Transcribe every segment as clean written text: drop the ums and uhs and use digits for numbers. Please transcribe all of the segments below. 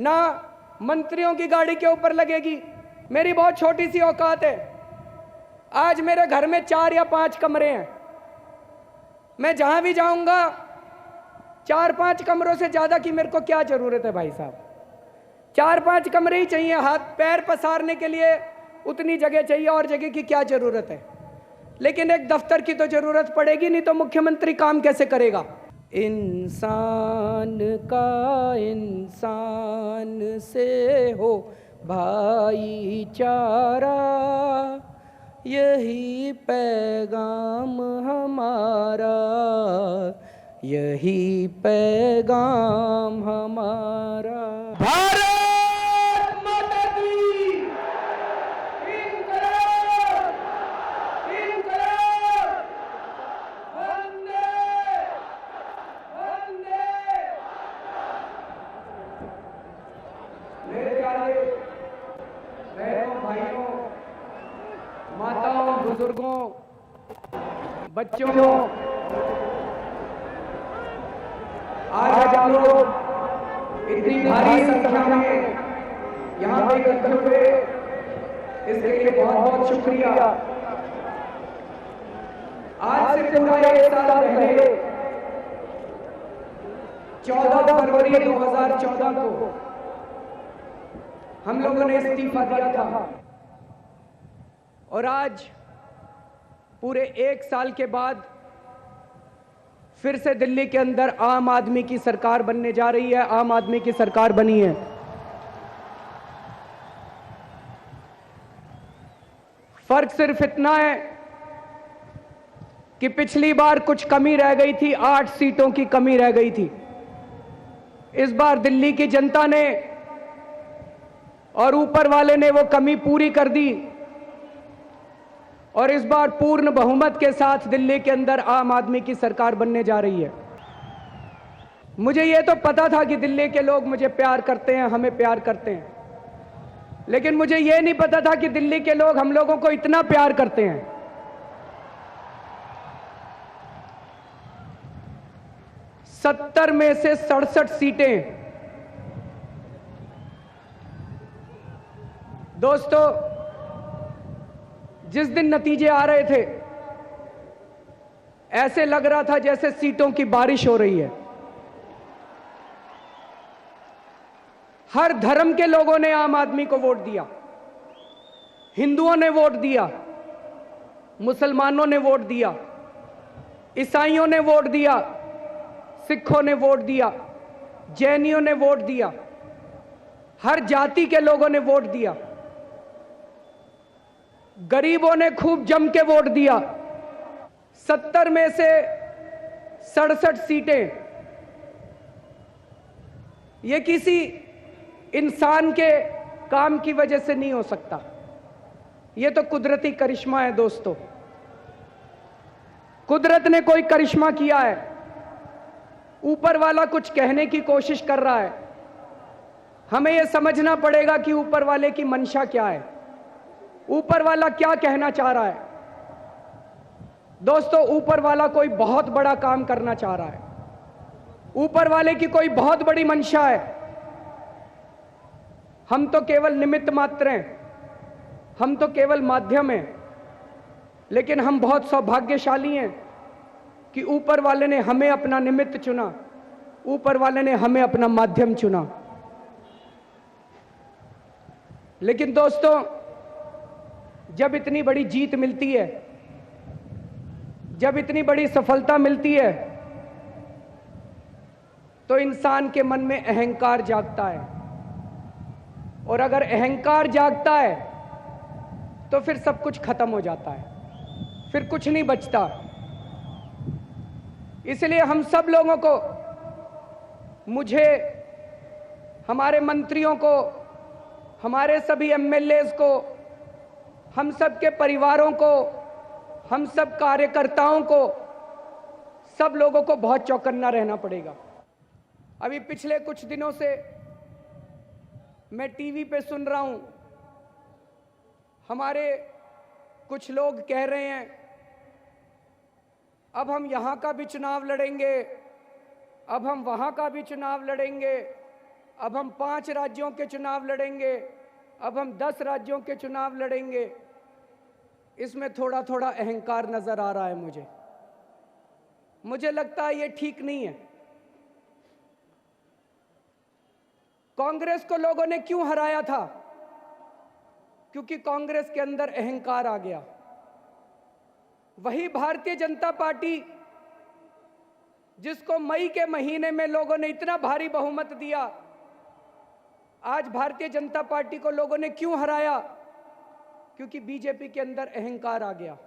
ना मंत्रियों की गाड़ी के ऊपर लगेगी। मेरी बहुत छोटी सी औकात है। आज मेरे घर में 4 या 5 कमरे हैं। मैं जहां भी जाऊंगा 4-5 कमरों से ज्यादा की मेरे को क्या जरूरत है भाई साहब। 4-5 कमरे ही चाहिए, हाथ पैर पसारने के लिए उतनी जगह चाहिए, और जगह की क्या जरूरत है। लेकिन एक दफ्तर की तो जरूरत पड़ेगी, नहीं तो मुख्यमंत्री काम कैसे करेगा। इंसान का इंसान से हो भाईचारा, यही पैगाम हमारा, यही पैगाम हमारा। भारत माता की इंकलाब, इंकलाब, वंदे वंदे। मेरे प्यारे बहनों, भाइयों, माताओं, बुजुर्गों, बच्चों, आज आप लोग इतनी भारी संख्या में यहाँ पे इकट्ठे हुए, इसके लिए बहुत बहुत शुक्रिया। आज से पूरा 1 साल पहले 14 फरवरी 2014 को हम लोगों ने इस्तीफा दिया था, और आज पूरे 1 साल के बाद फिर से दिल्ली के अंदर आम आदमी की सरकार बनने जा रही है। आम आदमी की सरकार बनी है। फर्क सिर्फ इतना है कि पिछली बार कुछ कमी रह गई थी, 8 सीटों की कमी रह गई थी। इस बार दिल्ली की जनता ने और ऊपर वाले ने वो कमी पूरी कर दी, और इस बार पूर्ण बहुमत के साथ दिल्ली के अंदर आम आदमी की सरकार बनने जा रही है। मुझे ये तो पता था कि दिल्ली के लोग मुझे प्यार करते हैं, हमें प्यार करते हैं, लेकिन मुझे ये नहीं पता था कि दिल्ली के लोग हम लोगों को इतना प्यार करते हैं। सत्तर में से 67 सीटें। दोस्तों, जिस दिन नतीजे आ रहे थे ऐसे लग रहा था जैसे सीटों की बारिश हो रही है। हर धर्म के लोगों ने आम आदमी को वोट दिया। हिंदुओं ने वोट दिया, मुसलमानों ने वोट दिया, ईसाइयों ने वोट दिया, सिखों ने वोट दिया, जैनियों ने वोट दिया, हर जाति के लोगों ने वोट दिया। गरीबों ने खूब जम के वोट दिया। 70 में से 67 सीटें, ये किसी इंसान के काम की वजह से नहीं हो सकता। ये तो कुदरती करिश्मा है दोस्तों। कुदरत ने कोई करिश्मा किया है। ऊपर वाला कुछ कहने की कोशिश कर रहा है। हमें यह समझना पड़ेगा कि ऊपर वाले की मंशा क्या है, ऊपर वाला क्या कहना चाह रहा है। दोस्तों, ऊपर वाला कोई बहुत बड़ा काम करना चाह रहा है। ऊपर वाले की कोई बहुत बड़ी मंशा है। हम तो केवल निमित्त मात्र हैं, हम तो केवल माध्यम हैं, लेकिन हम बहुत सौभाग्यशाली हैं कि ऊपर वाले ने हमें अपना निमित्त चुना, ऊपर वाले ने हमें अपना माध्यम चुना। लेकिन दोस्तों, जब इतनी बड़ी जीत मिलती है, जब इतनी बड़ी सफलता मिलती है, तो इंसान के मन में अहंकार जागता है, और अगर अहंकार जागता है तो फिर सब कुछ खत्म हो जाता है, फिर कुछ नहीं बचता। इसलिए हम सब लोगों को, मुझे, हमारे मंत्रियों को, हमारे सभी एमएलएज को, हम सब के परिवारों को, हम सब कार्यकर्ताओं को, सब लोगों को बहुत चौकन्ना रहना पड़ेगा। अभी पिछले कुछ दिनों से मैं टीवी पे सुन रहा हूं, हमारे कुछ लोग कह रहे हैं अब हम यहां का भी चुनाव लड़ेंगे, अब हम वहां का भी चुनाव लड़ेंगे, अब हम 5 राज्यों के चुनाव लड़ेंगे, अब हम 10 राज्यों के चुनाव लड़ेंगे, इसमें थोड़ा थोड़ा अहंकार नजर आ रहा है मुझे लगता है ये ठीक नहीं है। कांग्रेस को लोगों ने क्यों हराया था? क्योंकि कांग्रेस के अंदर अहंकार आ गया। वही भारतीय जनता पार्टी जिसको मई के महीने में लोगों ने इतना भारी बहुमत दिया, आज भारतीय जनता पार्टी को लोगों ने क्यों हराया? क्योंकि बीजेपी के अंदर अहंकार आ गया।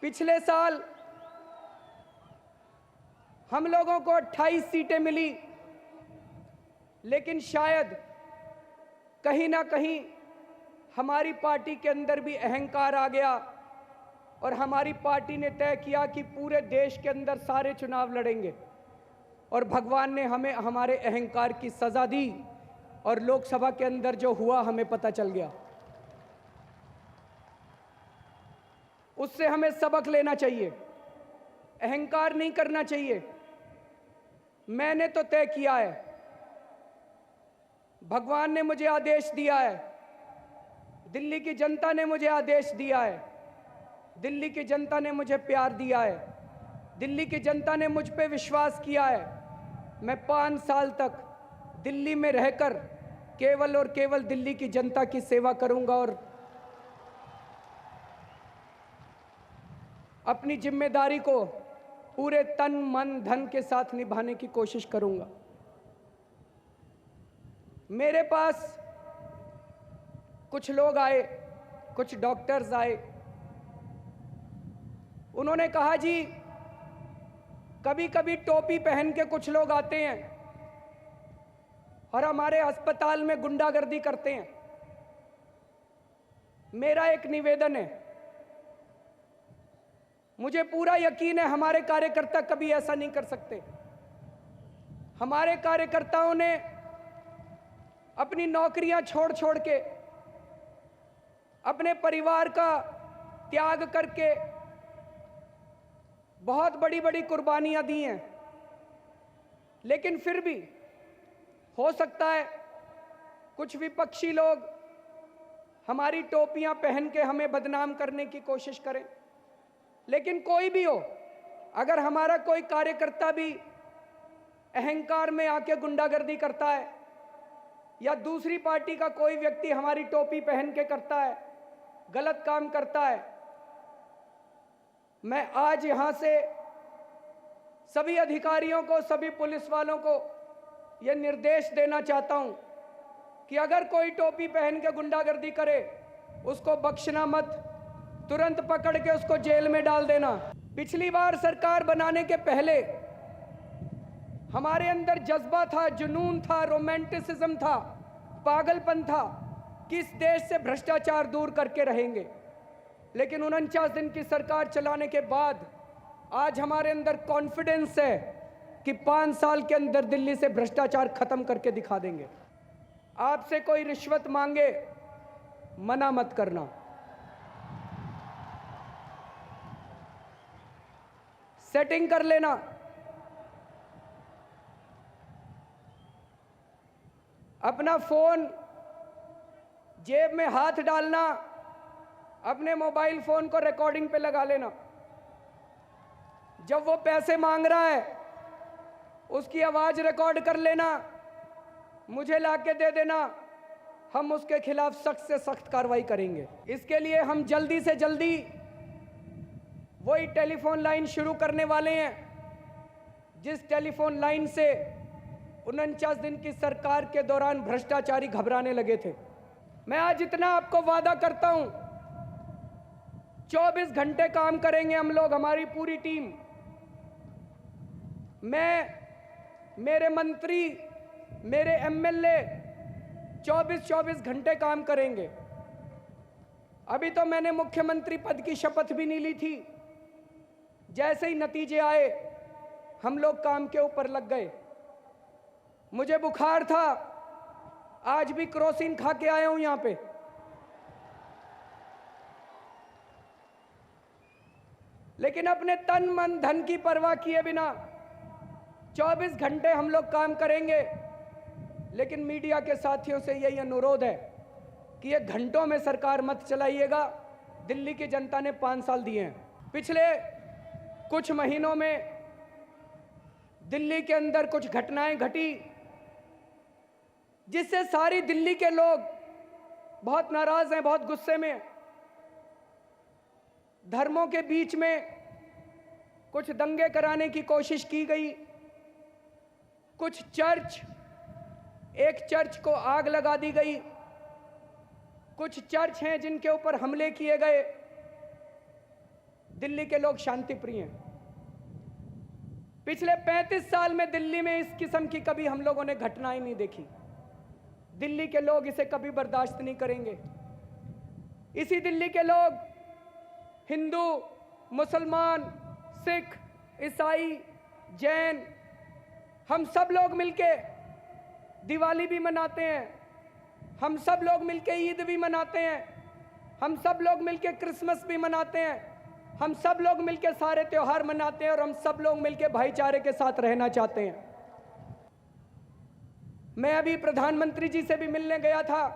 पिछले साल हम लोगों को 28 सीटें मिली, लेकिन शायद कहीं ना कहीं हमारी पार्टी के अंदर भी अहंकार आ गया और हमारी पार्टी ने तय किया कि पूरे देश के अंदर सारे चुनाव लड़ेंगे, और भगवान ने हमें हमारे अहंकार की सजा दी और लोकसभा के अंदर जो हुआ हमें पता चल गया। उससे हमें सबक लेना चाहिए, अहंकार नहीं करना चाहिए। मैंने तो तय किया है, भगवान ने मुझे आदेश दिया है, दिल्ली की जनता ने मुझे आदेश दिया है, दिल्ली की जनता ने मुझे प्यार दिया है, दिल्ली की जनता ने मुझ पे विश्वास किया है। मैं 5 साल तक दिल्ली में रहकर केवल और केवल दिल्ली की जनता की सेवा करूंगा और अपनी जिम्मेदारी को पूरे तन मन धन के साथ निभाने की कोशिश करूंगा। मेरे पास कुछ लोग आए, कुछ डॉक्टर्स आए, उन्होंने कहा जी कभी कभी टोपी पहन के कुछ लोग आते हैं और हमारे अस्पताल में गुंडागर्दी करते हैं। मेरा एक निवेदन है, मुझे पूरा यकीन है हमारे कार्यकर्ता कभी ऐसा नहीं कर सकते। हमारे कार्यकर्ताओं ने अपनी नौकरियां छोड़ छोड़ के, अपने परिवार का त्याग करके बहुत बड़ी बड़ी कुर्बानियां दी हैं, लेकिन फिर भी हो सकता है कुछ विपक्षी लोग हमारी टोपियां पहन के हमें बदनाम करने की कोशिश करें। लेकिन कोई भी हो, अगर हमारा कोई कार्यकर्ता भी अहंकार में आके गुंडागर्दी करता है या दूसरी पार्टी का कोई व्यक्ति हमारी टोपी पहन के करता है, गलत काम करता है, मैं आज यहां से सभी अधिकारियों को, सभी पुलिस वालों को यह निर्देश देना चाहता हूं कि अगर कोई टोपी पहन के गुंडागर्दी करे उसको बख्शना मत, तुरंत पकड़ के उसको जेल में डाल देना। पिछली बार सरकार बनाने के पहले हमारे अंदर जज्बा था, जुनून था, रोमांटिसिज्म था, पागलपन था कि इस देश से भ्रष्टाचार दूर करके रहेंगे। लेकिन 49 दिन की सरकार चलाने के बाद आज हमारे अंदर कॉन्फिडेंस है कि 5 साल के अंदर दिल्ली से भ्रष्टाचार खत्म करके दिखा देंगे। आपसे कोई रिश्वत मांगे, मना मत करना। सेटिंग कर लेना। अपना फोन जेब में हाथ डालना, अपने मोबाइल फोन को रिकॉर्डिंग पे लगा लेना। जब वो पैसे मांग रहा है उसकी आवाज रिकॉर्ड कर लेना, मुझे लाके दे देना, हम उसके खिलाफ सख्त से सख्त कार्रवाई करेंगे। इसके लिए हम जल्दी से जल्दी वही टेलीफोन लाइन शुरू करने वाले हैं जिस टेलीफोन लाइन से 49 दिन की सरकार के दौरान भ्रष्टाचारी घबराने लगे थे। मैं आज इतना आपको वादा करता हूं, 24 घंटे काम करेंगे हम लोग, हमारी पूरी टीम, मैं, मेरे मंत्री, मेरे एमएलए 24 घंटे काम करेंगे। अभी तो मैंने मुख्यमंत्री पद की शपथ भी नहीं ली थी। जैसे ही नतीजे आए हम लोग काम के ऊपर लग गए। मुझे बुखार था, आज भी क्रोसिन खा के आया हूं यहां पे। लेकिन अपने तन मन धन की परवाह किए बिना 24 घंटे हम लोग काम करेंगे, लेकिन मीडिया के साथियों से यही अनुरोध है कि ये घंटों में सरकार मत चलाइएगा। दिल्ली की जनता ने 5 साल दिए हैं। पिछले कुछ महीनों में दिल्ली के अंदर कुछ घटनाएं घटी जिससे सारी दिल्ली के लोग बहुत नाराज हैं, बहुत गुस्से में हैं। धर्मों के बीच में कुछ दंगे कराने की कोशिश की गई। कुछ एक चर्च को आग लगा दी गई। कुछ चर्च हैं जिनके ऊपर हमले किए गए। दिल्ली के लोग शांति प्रिय हैं। पिछले 35 साल में दिल्ली में इस किस्म की कभी हम लोगों ने घटनाएं नहीं देखी। दिल्ली के लोग इसे कभी बर्दाश्त नहीं करेंगे। इसी दिल्ली के लोग हिंदू, मुसलमान, सिख, ईसाई, जैन, हम सब लोग मिलके दिवाली भी मनाते हैं। हम सब लोग मिलके ईद भी मनाते हैं। हम सब लोग मिलके क्रिसमस भी मनाते हैं। हम सब लोग मिलके सारे त्योहार मनाते हैं और हम सब लोग मिलके भाईचारे के साथ रहना चाहते हैं। मैं अभी प्रधानमंत्री जी से भी मिलने गया था।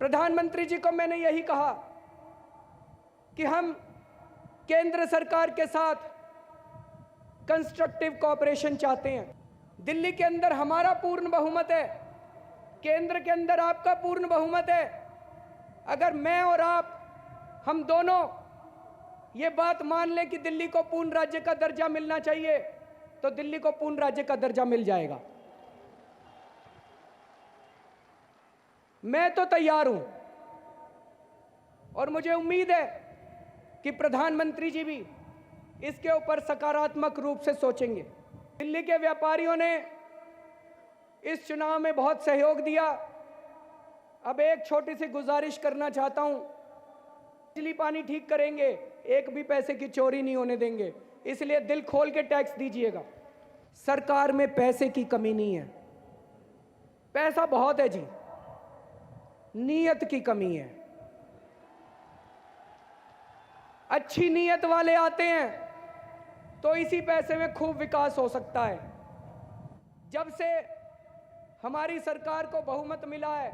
प्रधानमंत्री जी को मैंने यही कहा कि हम केंद्र सरकार के साथ कंस्ट्रक्टिव कोऑपरेशन चाहते हैं। दिल्ली के अंदर हमारा पूर्ण बहुमत है, केंद्र के अंदर आपका पूर्ण बहुमत है। अगर मैं और आप, हम दोनों ये बात मान लें कि दिल्ली को पूर्ण राज्य का दर्जा मिलना चाहिए, तो दिल्ली को पूर्ण राज्य का दर्जा मिल जाएगा। मैं तो तैयार हूं और मुझे उम्मीद है कि प्रधानमंत्री जी भी इसके ऊपर सकारात्मक रूप से सोचेंगे। दिल्ली के व्यापारियों ने इस चुनाव में बहुत सहयोग दिया। अब एक छोटी सी गुजारिश करना चाहता हूं, बिजली पानी ठीक करेंगे, एक भी पैसे की चोरी नहीं होने देंगे, इसलिए दिल खोल के टैक्स दीजिएगा। सरकार में पैसे की कमी नहीं है, पैसा बहुत है जी, नीयत की कमी है। अच्छी नीयत वाले आते हैं तो इसी पैसे में खूब विकास हो सकता है। जब से हमारी सरकार को बहुमत मिला है,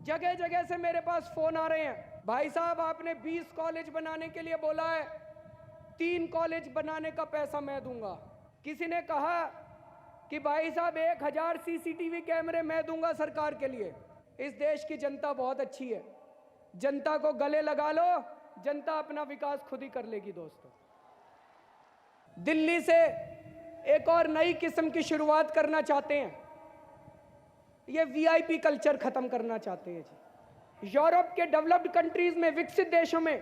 जगह जगह से मेरे पास फोन आ रहे हैं, भाई साहब आपने 20 कॉलेज बनाने के लिए बोला है, 3 कॉलेज बनाने का पैसा मैं दूंगा। किसी ने कहा कि भाई साहब 1000 CCTV कैमरे मैं दूंगा सरकार के लिए। इस देश की जनता बहुत अच्छी है, जनता को गले लगा लो, जनता अपना विकास खुद ही कर लेगी। दोस्तों, दिल्ली से एक और नई किस्म की शुरुआत करना चाहते हैं। ये VIP कल्चर खत्म करना चाहते हैं जी। यूरोप के डेवलप्ड कंट्रीज में, विकसित देशों में,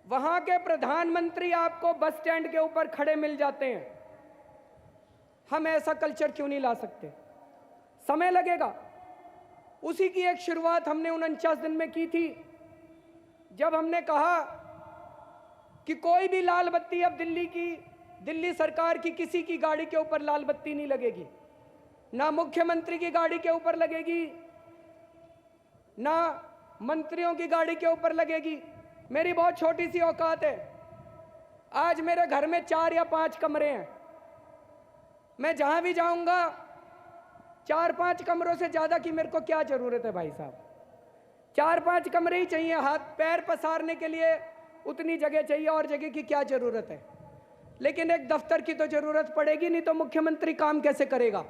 वहां के प्रधानमंत्री आपको बस स्टैंड के ऊपर खड़े मिल जाते हैं। हम ऐसा कल्चर क्यों नहीं ला सकते? समय लगेगा। उसी की एक शुरुआत हमने 49 दिन में की थी, जब हमने कहा कि कोई भी लाल बत्ती अब दिल्ली सरकार की किसी की गाड़ी के ऊपर लाल बत्ती नहीं लगेगी। ना मुख्यमंत्री की गाड़ी के ऊपर लगेगी, ना मंत्रियों की गाड़ी के ऊपर लगेगी। मेरी बहुत छोटी सी औकात है। आज मेरे घर में 4 या 5 कमरे हैं। मैं जहां भी जाऊंगा 4-5 कमरों से ज्यादा की मेरे को क्या जरूरत है भाई साहब? 4-5 कमरे ही चाहिए। हाथ पैर पसारने के लिए उतनी जगह चाहिए, और जगह की क्या जरूरत है? लेकिन एक दफ्तर की तो जरूरत पड़ेगी, नहीं तो मुख्यमंत्री काम कैसे करेगा?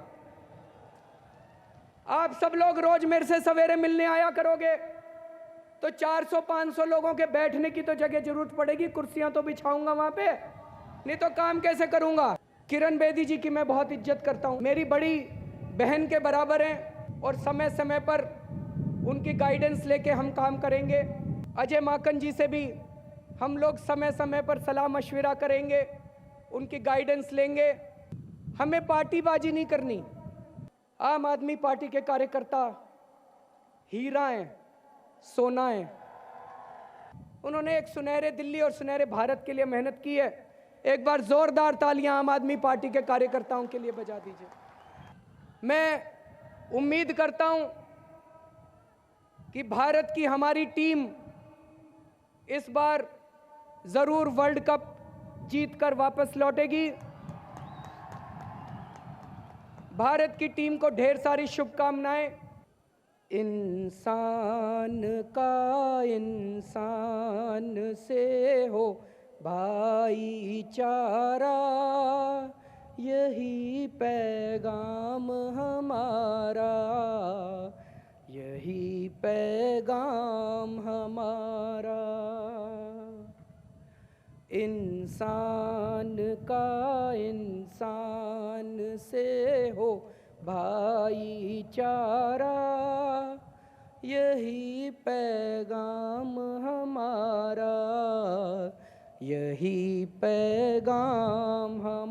आप सब लोग रोज मेरे से सवेरे मिलने आया करोगे तो 400-500 लोगों के बैठने की तो जगह जरूरत पड़ेगी, कुर्सियां तो बिछाऊंगा वहां पे, नहीं तो काम कैसे करूंगा? किरण बेदी जी की मैं बहुत इज्जत करता हूं, मेरी बड़ी बहन के बराबर हैं, और समय समय पर उनकी गाइडेंस लेके हम काम करेंगे। अजय माकन जी से भी हम लोग समय समय पर सलाह मशविरा करेंगे, उनकी गाइडेंस लेंगे। हमें पार्टीबाजी नहीं करनी। आम आदमी पार्टी के कार्यकर्ता हीरा हैं, सोना है। उन्होंने एक सुनहरे दिल्ली और सुनहरे भारत के लिए मेहनत की है। एक बार जोरदार तालियां आम आदमी पार्टी के कार्यकर्ताओं के लिए बजा दीजिए। मैं उम्मीद करता हूं कि भारत की हमारी टीम इस बार जरूर वर्ल्ड कप जीतकर वापस लौटेगी। भारत की टीम को ढेर सारी शुभकामनाएं। इंसान का इंसान से हो भाईचारा, यही पैगाम हमारा, यही पैगाम हमारा। इंसान का इंसान से हो भाईचारा, यही पैगाम हमारा, यही पैगाम हम